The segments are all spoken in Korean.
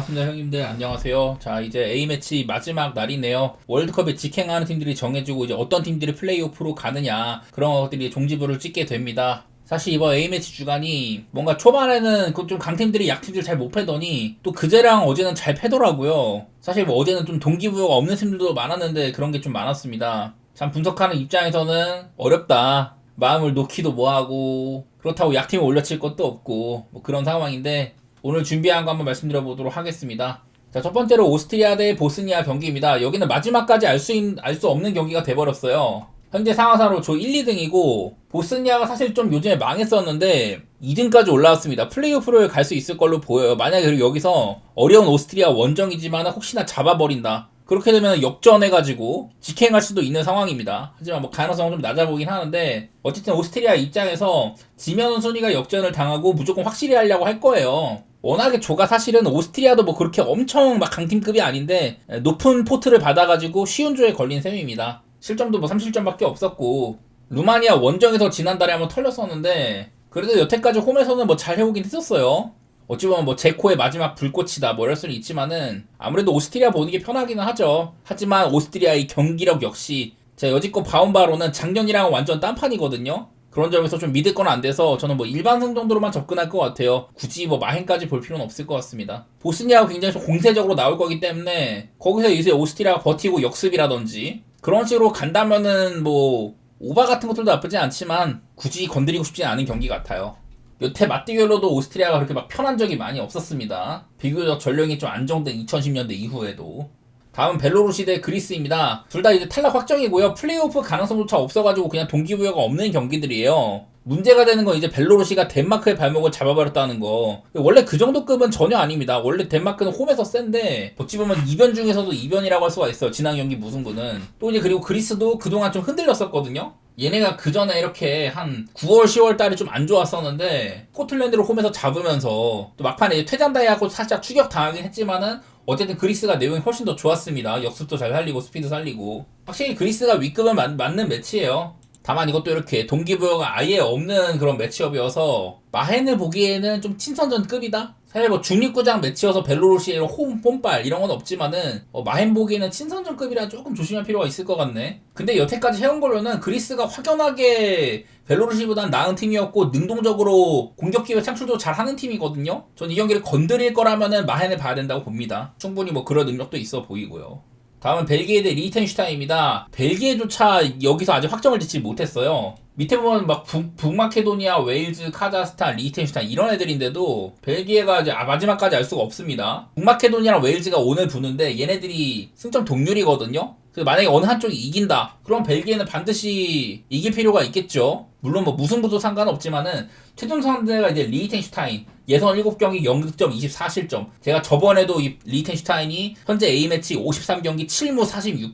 반갑습니다 형님들. 안녕하세요. 자, 이제 A매치 마지막 날이네요. 월드컵에 직행하는 팀들이 정해지고 이제 어떤 팀들이 플레이오프로 가느냐, 그런 것들이 종지부를 찍게 됩니다. 사실 이번 A매치 주간이 뭔가 초반에는 그 좀 강팀들이 약팀들 잘 못 패더니 또 그제랑 어제는 잘 패더라고요. 사실 뭐 어제는 좀 동기부여가 없는 팀들도 많았는데 그런 게 좀 많았습니다. 참 분석하는 입장에서는 어렵다. 마음을 놓기도 뭐하고, 그렇다고 약팀을 올려칠 것도 없고 뭐 그런 상황인데, 오늘 준비한 거 한번 말씀드려 보도록 하겠습니다. 자, 첫 번째로 오스트리아 대 보스니아 경기입니다. 여기는 마지막까지 알 수 없는 경기가 돼버렸어요. 현재 상황상으로 조 1, 2등이고 보스니아가 사실 좀 요즘에 망했었는데 2등까지 올라왔습니다. 플레이오프를 갈 수 있을 걸로 보여요. 만약에 그리고 여기서 어려운 오스트리아 원정이지만 혹시나 잡아버린다, 그렇게 되면 역전해가지고 직행할 수도 있는 상황입니다. 하지만 뭐 가능성은 좀 낮아 보긴 하는데, 어쨌든 오스트리아 입장에서 지면은 순위가 역전을 당하고 무조건 확실히 하려고 할 거예요. 워낙에 조가 사실은 오스트리아도 뭐 그렇게 엄청 막 강팀급이 아닌데 높은 포트를 받아가지고 쉬운 조에 걸린 셈입니다. 실점도 뭐 3실점밖에 없었고, 루마니아 원정에서 지난달에 한번 털렸었는데 그래도 여태까지 홈에서는 뭐 잘 해오긴 했었어요. 어찌 보면 뭐 제코의 마지막 불꽃이다 뭐 이럴 수는 있지만은 아무래도 오스트리아 보는 게 편하기는 하죠. 하지만 오스트리아의 경기력 역시 제 여지껏 봐온 바로는 작년이랑 완전 딴판이거든요. 그런 점에서 좀 믿을 건 안 돼서 저는 뭐 일반승 정도로만 접근할 것 같아요. 굳이 뭐 마행까지 볼 필요는 없을 것 같습니다. 보스니아가 굉장히 좀 공세적으로 나올 거기 때문에 거기서 이제 오스트리아가 버티고 역습이라든지 그런 식으로 간다면은 뭐 오바 같은 것들도 나쁘지 않지만 굳이 건드리고 싶지 않은 경기 같아요. 여태 맞대결로도 오스트리아가 그렇게 막 편한 적이 많이 없었습니다. 비교적 전력이 좀 안정된 2010년대 이후에도. 다음은 벨로루시 대 그리스입니다. 둘 다 이제 탈락 확정이고요. 플레이오프 가능성조차 없어가지고 그냥 동기부여가 없는 경기들이에요. 문제가 되는 건 이제 벨로루시가 덴마크의 발목을 잡아버렸다는 거. 원래 그 정도 급은 전혀 아닙니다. 원래 덴마크는 홈에서 센데 어찌 보면 이변 중에서도 이변이라고 할 수가 있어요. 지난 경기 무승부는. 또 이제 그리고 그리스도 그동안 좀 흔들렸었거든요. 얘네가 그 전에 이렇게 한 9월, 10월 달에 좀 안 좋았었는데 스코틀랜드를 홈에서 잡으면서 또 막판에 퇴장당하고 살짝 추격당하긴 했지만은 어쨌든 그리스가 내용이 훨씬 더 좋았습니다. 역습도 잘 살리고 스피드 살리고. 확실히 그리스가 윗급은 맞는 매치예요. 다만 이것도 이렇게 동기부여가 아예 없는 그런 매치업이어서 마헨을 보기에는 좀 친선전급이다? 사실 뭐 중립구장 매치여서 벨로루시의 홈빨 이런 건 없지만은 마헨 보기에는 친선전급이라 조금 조심할 필요가 있을 것 같네. 근데 여태까지 해온 걸로는 그리스가 확연하게 벨로루시보단 나은 팀이었고 능동적으로 공격 기회 창출도 잘하는 팀이거든요. 전 이 경기를 건드릴 거라면은 마헨을 봐야 된다고 봅니다. 충분히 뭐 그런 능력도 있어 보이고요. 다음은 벨기에 대 리히텐슈타인입니다. 벨기에조차 여기서 아직 확정을 짓지 못했어요. 밑에 보면 막 북마케도니아, 웨일즈, 카자흐스탄, 리히텐슈타인 이런 애들인데도 벨기에가 이제 마지막까지 알 수가 없습니다. 북마케도니아랑 웨일즈가 오늘 부는데 얘네들이 승점 동률이거든요. 그래서 만약에 어느 한쪽이 이긴다, 그럼 벨기에는 반드시 이길 필요가 있겠죠. 물론 뭐 무승부도 상관없지만은 최종 상대가 이제 리히텐슈타인, 예선 7경기 0득점 24실점. 제가 저번에도 이 리히텐슈타인이 현재 A매치 53경기 7무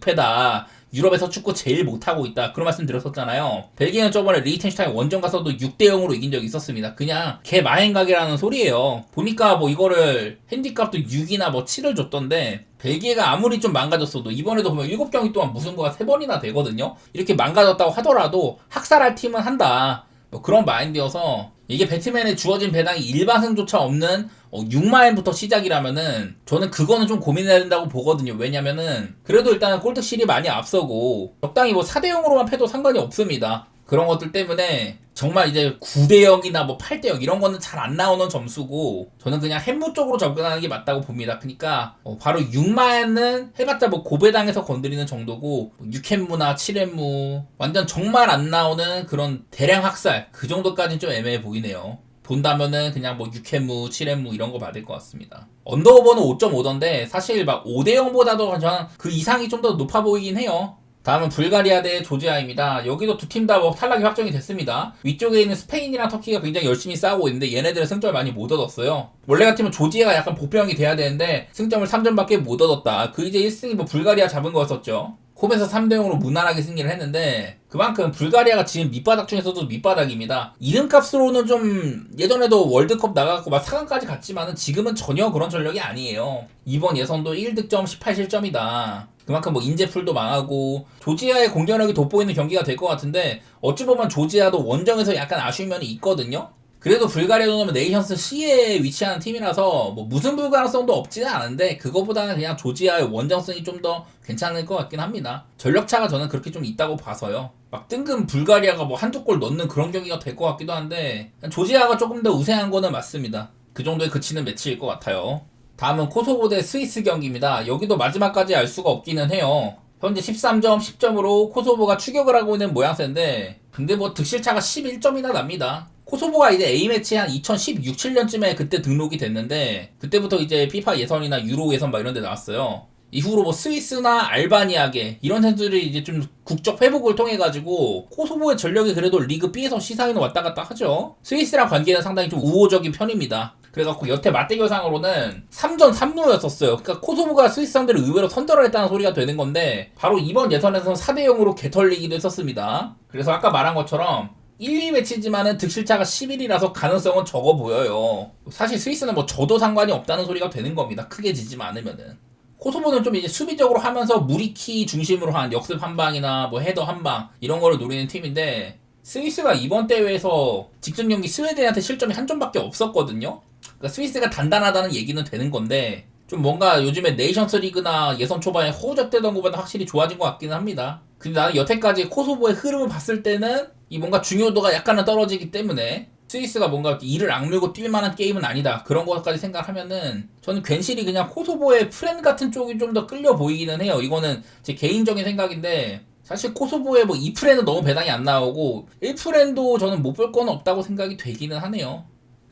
46패다, 유럽에서 축구 제일 못하고 있다, 그런 말씀 드렸었잖아요. 벨기에는 저번에 리히텐슈타인 원정 가서도 6대0으로 이긴 적이 있었습니다. 그냥 개 마행각이라는 소리예요. 보니까 뭐 이거를 핸디값도 6이나 뭐 7을 줬던데, 벨기에가 아무리 좀 망가졌어도 이번에도 보면 7경기 동안 무승부가 3번이나 되거든요. 이렇게 망가졌다고 하더라도 학살할 팀은 한다, 뭐 그런 마인드여서, 이게 배트맨에 주어진 배당이 일반승조차 없는 6만엔부터 시작이라면은 저는 그거는 좀 고민해야 된다고 보거든요. 왜냐면은 그래도 일단은 골드실이 많이 앞서고 적당히 뭐 4대0으로만 패도 상관이 없습니다. 그런 것들 때문에 정말 이제 9대0이나 뭐 8대0 이런 거는 잘 안 나오는 점수고, 저는 그냥 햄무 쪽으로 접근하는 게 맞다고 봅니다. 그러니까 바로 6만은 해봤자 뭐 고배당에서 건드리는 정도고, 6햄무나 7햄무 완전 정말 안 나오는 그런 대량 학살, 그 정도까지는 좀 애매해 보이네요. 본다면은 그냥 뭐 6햄무, 7햄무 이런 거 받을 것 같습니다. 언더오버는 5.5던데 사실 막 5대0보다도 저는 그 이상이 좀 더 높아 보이긴 해요. 다음은 불가리아 대 조지아입니다. 여기도 두 팀 다 뭐 탈락이 확정이 됐습니다. 위쪽에 있는 스페인이랑 터키가 굉장히 열심히 싸우고 있는데 얘네들은 승점을 많이 못 얻었어요. 원래 같으면 조지아가 약간 복병이 돼야 되는데 승점을 3점밖에 못 얻었다. 그 이제 1승이 뭐 불가리아 잡은 거였었죠. 홈에서 3대0으로 무난하게 승리를 했는데 그만큼 불가리아가 지금 밑바닥 중에서도 밑바닥입니다. 이름값으로는 좀 예전에도 월드컵 나가고 막 4강까지 갔지만은 지금은 전혀 그런 전력이 아니에요. 이번 예선도 1득점 18실점이다. 그만큼 뭐 인재풀도 망하고 조지아의 공격력이 돋보이는 경기가 될 것 같은데, 어찌 보면 조지아도 원정에서 약간 아쉬운 면이 있거든요. 그래도 불가리아도 넣으면 네이션스 C에 위치하는 팀이라서 뭐 무승부 가능성도 없지는 않은데 그거보다는 그냥 조지아의 원정성이 좀 더 괜찮을 것 같긴 합니다. 전력차가 저는 그렇게 좀 있다고 봐서요. 막 뜬금 불가리아가 뭐 한두 골 넣는 그런 경기가 될 것 같기도 한데 조지아가 조금 더 우세한 거는 맞습니다. 그 정도에 그치는 매치일 것 같아요. 다음은 코소보 대 스위스 경기입니다. 여기도 마지막까지 알 수가 없기는 해요. 현재 13점, 10점으로 코소보가 추격을 하고 있는 모양새인데 근데 뭐 득실차가 11점이나 납니다. 코소보가 이제 A매치 한 2016, 17년쯤에 그때 등록이 됐는데 그때부터 이제 피파 예선이나 유로 예선 막 이런 데 나왔어요. 이후로 뭐 스위스나 알바니아계 이런 선수들이 이제 좀 국적 회복을 통해 가지고 코소보의 전력이 그래도 리그 B에서 C상에는 왔다 갔다 하죠. 스위스랑 관계는 상당히 좀 우호적인 편입니다. 그래갖고 여태 맞대결상으로는 3전 3무였었어요. 그러니까 코소보가 스위스 상대를 의외로 선전을 했다는 소리가 되는 건데 바로 이번 예선에서는 4대0으로 개털리기도 했었습니다. 그래서 아까 말한 것처럼 1, 2매치지만은 득실차가 11이라서 가능성은 적어 보여요. 사실 스위스는 뭐 져도 상관이 없다는 소리가 되는 겁니다. 크게 지지만 않으면은. 코소보는 좀 이제 수비적으로 하면서 무리키 중심으로 한 역습 한 방이나 뭐 헤더 한 방 이런 거를 노리는 팀인데 스위스가 이번 대회에서 직전 경기 스웨덴한테 실점이 한 점밖에 없었거든요. 그러니까 스위스가 단단하다는 얘기는 되는 건데 좀 뭔가 요즘에 네이션스 리그나 예선 초반에 허우적대던 것보다 확실히 좋아진 것 같기는 합니다. 근데 나는 여태까지 코소보의 흐름을 봤을 때는 이 뭔가 중요도가 약간은 떨어지기 때문에 스위스가 뭔가 이를 악물고 뛸 만한 게임은 아니다. 그런 것까지 생각하면은 저는 괜시리 그냥 코소보의 프렌 같은 쪽이 좀 더 끌려 보이기는 해요. 이거는 제 개인적인 생각인데 사실 코소보의 뭐 2프렌은 너무 배당이 안 나오고 1프렌도 저는 못 볼 건 없다고 생각이 되기는 하네요.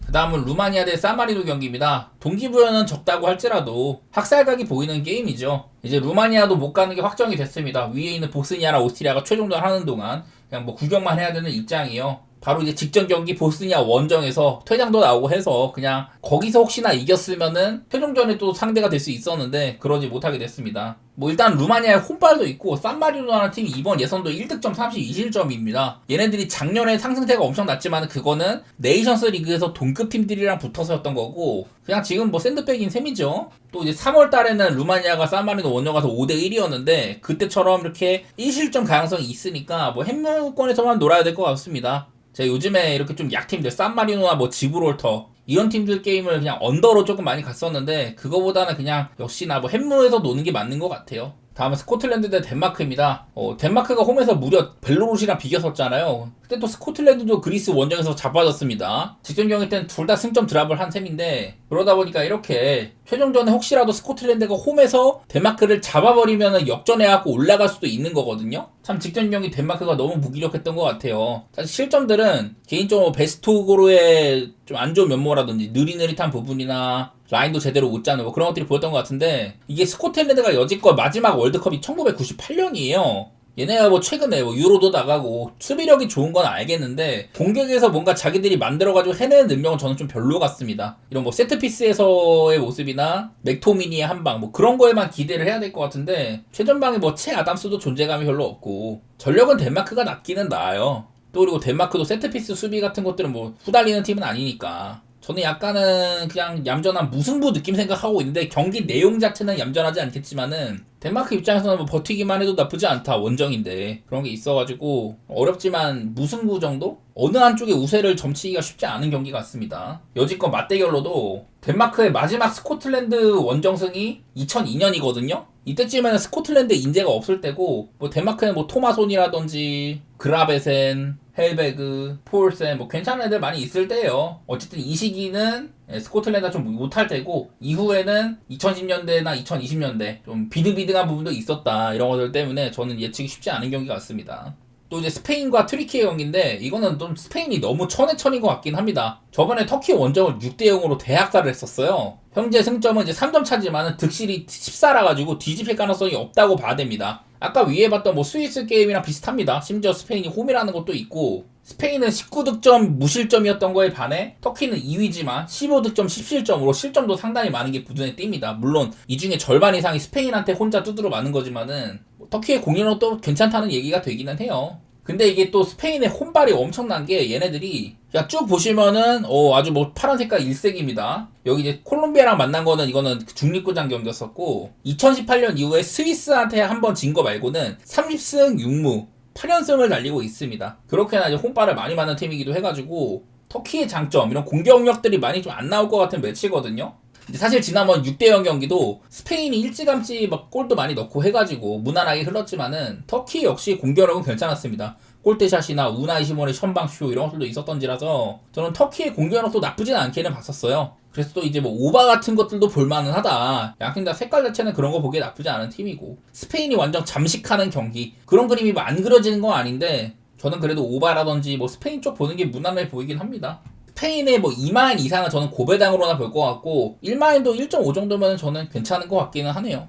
그 다음은 루마니아 대 사마리노 경기입니다. 동기부여는 적다고 할지라도 학살각이 보이는 게임이죠. 이제 루마니아도 못 가는 게 확정이 됐습니다. 위에 있는 보스니아랑 오스트리아가 최종전 하는 동안 그냥 뭐 구경만 해야 되는 입장이요. 바로 이제 직전 경기 보스니아 원정에서 퇴장도 나오고 해서 그냥 거기서 혹시나 이겼으면은 최종전에 또 상대가 될 수 있었는데 그러지 못하게 됐습니다. 뭐 일단 루마니아의 홈발도 있고 산마리노라는 팀이 이번 예선도 1득점 32실점입니다. 얘네들이 작년에 상승세가 엄청 났지만 그거는 네이션스 리그에서 동급 팀들이랑 붙어서였던 거고 그냥 지금 뭐 샌드백인 셈이죠. 또 이제 3월 달에는 루마니아가 산마리노 원정 가서 5대1이었는데 그때처럼 이렇게 1실점 가능성이 있으니까 뭐 핵무권에서만 놀아야 될 것 같습니다. 제가 요즘에 이렇게 좀 약팀들 산마리노나 뭐 지브롤터 이런 팀들 게임을 그냥 언더로 조금 많이 갔었는데 그거보다는 그냥 역시나 뭐 햄무에서 노는 게 맞는 것 같아요. 다음은 스코틀랜드 대 덴마크입니다. 덴마크가 홈에서 무려 벨로루시랑 비겼었잖아요. 그때 또 스코틀랜드도 그리스 원정에서 자빠졌습니다. 직전 경기 때는 둘 다 승점 드랍을 한 셈인데 그러다 보니까 이렇게 최종전에 혹시라도 스코틀랜드가 홈에서 덴마크를 잡아버리면 역전해갖고 올라갈 수도 있는 거거든요. 참 직전 경기 덴마크가 너무 무기력했던 것 같아요. 사실 실점들은 개인적으로 베스토고로의 좀 안 좋은 면모라든지 느릿느릿한 부분이나 라인도 제대로 못 짜는 뭐 그런 것들이 보였던 것 같은데 이게 스코틀랜드가 여지껏 마지막 월드컵이 1998년이에요. 얘네가 뭐 최근에 뭐 유로도 나가고 수비력이 좋은 건 알겠는데 공격에서 뭔가 자기들이 만들어가지고 해내는 능력은 저는 좀 별로 같습니다. 이런 뭐 세트피스에서의 모습이나 맥토미니의 한방 뭐 그런 거에만 기대를 해야 될 것 같은데 최전방에 뭐 채 아담스도 존재감이 별로 없고 전력은 덴마크가 낫기는 나아요. 또 그리고 덴마크도 세트피스 수비 같은 것들은 뭐 후달리는 팀은 아니니까 저는 약간은 그냥 얌전한 무승부 느낌 생각하고 있는데 경기 내용 자체는 얌전하지 않겠지만은 덴마크 입장에서는 뭐 버티기만 해도 나쁘지 않다. 원정인데 그런 게 있어가지고 어렵지만 무승부 정도? 어느 한쪽의 우세를 점치기가 쉽지 않은 경기 같습니다. 여지껏 맞대결로도 덴마크의 마지막 스코틀랜드 원정승이 2002년이거든요. 이때쯤에는 스코틀랜드 인재가 없을 때고 뭐 덴마크는 뭐 토마손이라든지 그라베센, 헬베그, 폴센 뭐 괜찮은 애들 많이 있을 때예요. 어쨌든 이 시기는 스코틀랜드가 좀 못할 때고 이후에는 2010년대나 2020년대 좀 비등비등한 부분도 있었다. 이런 것들 때문에 저는 예측이 쉽지 않은 경기 같습니다. 또 이제 스페인과 트리키의 경기인데 이거는 좀 스페인이 너무 천의 것 같긴 합니다. 저번에 터키 원정을 6대0으로 대학살을 했었어요. 현재 승점은 이제 3점 차지만 득실이 14라 가지고 뒤집힐 가능성이 없다고 봐야 됩니다. 아까 위에 봤던 뭐 스위스 게임이랑 비슷합니다. 심지어 스페인이 홈이라는 것도 있고 스페인은 19득점 무실점이었던 거에 반해 터키는 2위지만 15득점 10실점으로 실점도 상당히 많은 게 부둔에 띕니다. 물론 이 중에 절반 이상이 스페인한테 혼자 두드러 맞는 거지만은 터키의 공격력도 괜찮다는 얘기가 되기는 해요. 근데 이게 또 스페인의 혼발이 엄청난 게 얘네들이 그냥 쭉 보시면은 아주 뭐 파란 색깔 일색입니다. 여기 이제 콜롬비아랑 만난 거는 이거는 중립구장 경기였었고 2018년 이후에 스위스한테 한번 진 거 말고는 30승 6무 8연승을 달리고 있습니다. 그렇게나 이제 혼발을 많이 맞는 팀이기도 해가지고 터키의 장점 이런 공격력들이 많이 좀 안 나올 것 같은 매치거든요. 근데 사실 지난번 6대0 경기도 스페인이 일찌감치 막 골도 많이 넣고 해가지고 무난하게 흘렀지만은 터키 역시 공격력은 괜찮았습니다. 골대샷이나 우나이 시몬의 선방쇼 이런 것들도 있었던지라서 저는 터키의 공격력도 나쁘진 않게는 봤었어요. 그래서 또 이제 뭐 오바 같은 것들도 볼만은 하다. 양팀 다 색깔 자체는 그런 거 보기에 나쁘지 않은 팀이고 스페인이 완전 잠식하는 경기 그런 그림이 뭐 안 그려지는 건 아닌데 저는 그래도 오바라든지 뭐 스페인 쪽 보는 게 무난해 보이긴 합니다. 스페인의 뭐 2마인 이상은 저는 고배당으로나 볼 것 같고 1마인도 1.5 정도면 저는 괜찮은 것 같기는 하네요.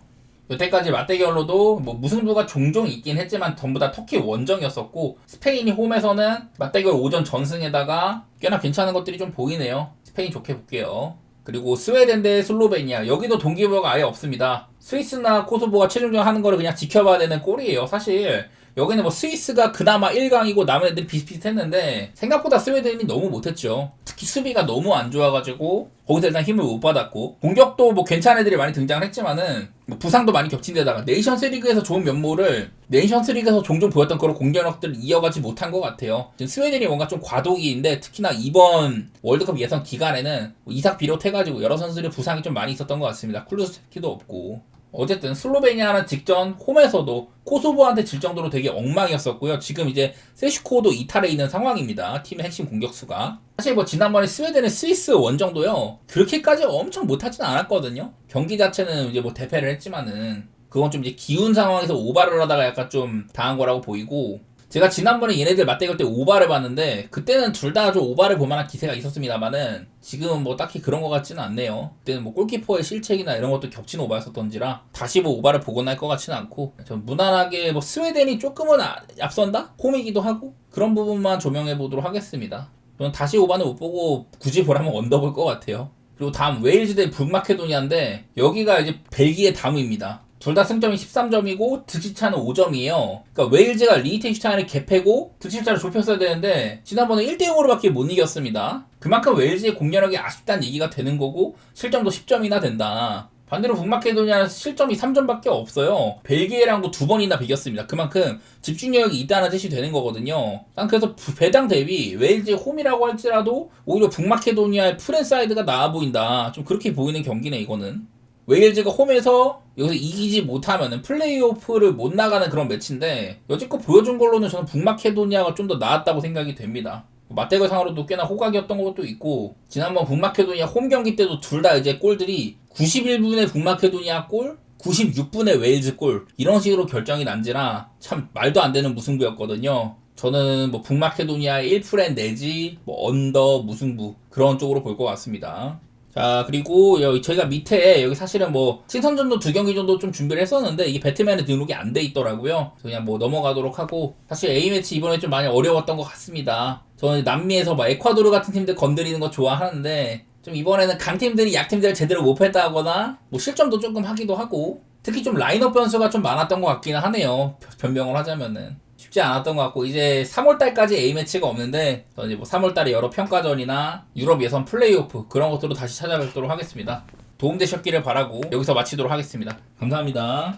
여태까지 맞대결로도 뭐 무승부가 종종 있긴 했지만 전부 다 터키 원정이었었고 스페인이 홈에서는 맞대결 5전 전승에다가 꽤나 괜찮은 것들이 좀 보이네요. 스페인 좋게 볼게요. 그리고 스웨덴 대 슬로베니아 여기도 동기부여가 아예 없습니다. 스위스나 코소보가 최종전 하는 거를 그냥 지켜봐야 되는 꼴이에요. 사실 여기는 뭐 스위스가 그나마 1강이고 남은 애들이 비슷비슷했는데 생각보다 스웨덴이 너무 못했죠. 특히 수비가 너무 안 좋아가지고 거기서 일단 힘을 못 받았고 공격도 뭐 괜찮은 애들이 많이 등장을 했지만은 뭐 부상도 많이 겹친 데다가 네이션스리그에서 좋은 면모를 네이션스리그에서 종종 보였던 그런 공격력들을 이어가지 못한 것 같아요. 지금 스웨덴이 뭔가 좀 과도기인데 특히나 이번 월드컵 예선 기간에는 이삭 비롯해가지고 여러 선수들의 부상이 좀 많이 있었던 것 같습니다. 쿨루스키도 없고 어쨌든 슬로베니아는 직전 홈에서도 코소보한테 질 정도로 되게 엉망이었었고요. 지금 이제 세슈코도 이탈해 있는 상황입니다. 팀의 핵심 공격수가. 사실 뭐 지난번에 스웨덴의 스위스 원정도요. 그렇게까지 엄청 못하진 않았거든요. 경기 자체는 이제 뭐 대패를 했지만은 그건 좀 이제 기운 상황에서 오바를 하다가 약간 좀 당한 거라고 보이고 제가 지난번에 얘네들 맞대결 때 오바를 봤는데 그때는 둘 다 좀 오바를 볼만한 기세가 있었습니다만은 지금은 뭐 딱히 그런 것 같지는 않네요. 그때는 뭐 골키퍼의 실책이나 이런 것도 겹친 오바였었던지라 다시 뭐 오바를 보거나 할 것 같지는 않고 전 무난하게 뭐 스웨덴이 조금은 앞선다? 홈이기도 하고 그런 부분만 조명해 보도록 하겠습니다. 저는 다시 오바는 못 보고 굳이 보라면 언더 볼 것 같아요. 그리고 다음 웨일즈 대 북마케도니아인데 여기가 이제 벨기에 다음입니다. 둘 다 승점이 13점이고 득실차는 5점이에요. 그러니까 웨일즈가 리히텐슈타인을 개패고 득실차를 좁혔어야 되는데 지난번에 1대0으로밖에 못 이겼습니다. 그만큼 웨일즈의 공격력이 아쉽다는 얘기가 되는 거고 실점도 10점이나 된다. 반대로 북마케도니아는 실점이 3점밖에 없어요. 벨기에랑도 2번이나 비겼습니다. 그만큼 집중력이 있다는 뜻이 되는 거거든요. 난 그래서 배당 대비 웨일즈 홈이라고 할지라도 오히려 북마케도니아의 프랜사이드가 나아 보인다. 좀 그렇게 보이는 경기네 이거는. 웨일즈가 홈에서 여기서 이기지 못하면은 플레이오프를 못 나가는 그런 매치인데 여지껏 보여준 걸로는 저는 북마케도니아가 좀 더 나았다고 생각이 됩니다. 맞대결 상으로도 꽤나 호각이었던 것도 있고 지난번 북마케도니아 홈 경기 때도 둘 다 이제 골들이 91분에 북마케도니아 골 96분에 웨일즈 골 이런 식으로 결정이 난지라 참 말도 안 되는 무승부였거든요. 저는 뭐 북마케도니아 1프렌 내지 뭐 언더 무승부 그런 쪽으로 볼 것 같습니다. 자 그리고 여기 저희가 밑에 여기 사실은 뭐 친선전도 2경기 정도 좀 준비를 했었는데 이게 배트맨에 등록이 안 돼 있더라고요. 그냥 뭐 넘어가도록 하고 사실 A매치 이번에 좀 많이 어려웠던 것 같습니다. 저는 남미에서 막 에콰도르 같은 팀들 건드리는 거 좋아하는데 좀 이번에는 강팀들이 약팀들을 제대로 못 했다거나 뭐 실점도 조금 하기도 하고 특히 좀 라인업 변수가 좀 많았던 것 같기는 하네요. 변명을 하자면은 쉽지 않았던 것 같고 이제 3월달까지 A매치가 없는데 저는 이제 뭐 3월달에 여러 평가전이나 유럽 예선 플레이오프 그런 것들로 다시 찾아뵙도록 하겠습니다. 도움되셨기를 바라고 여기서 마치도록 하겠습니다. 감사합니다.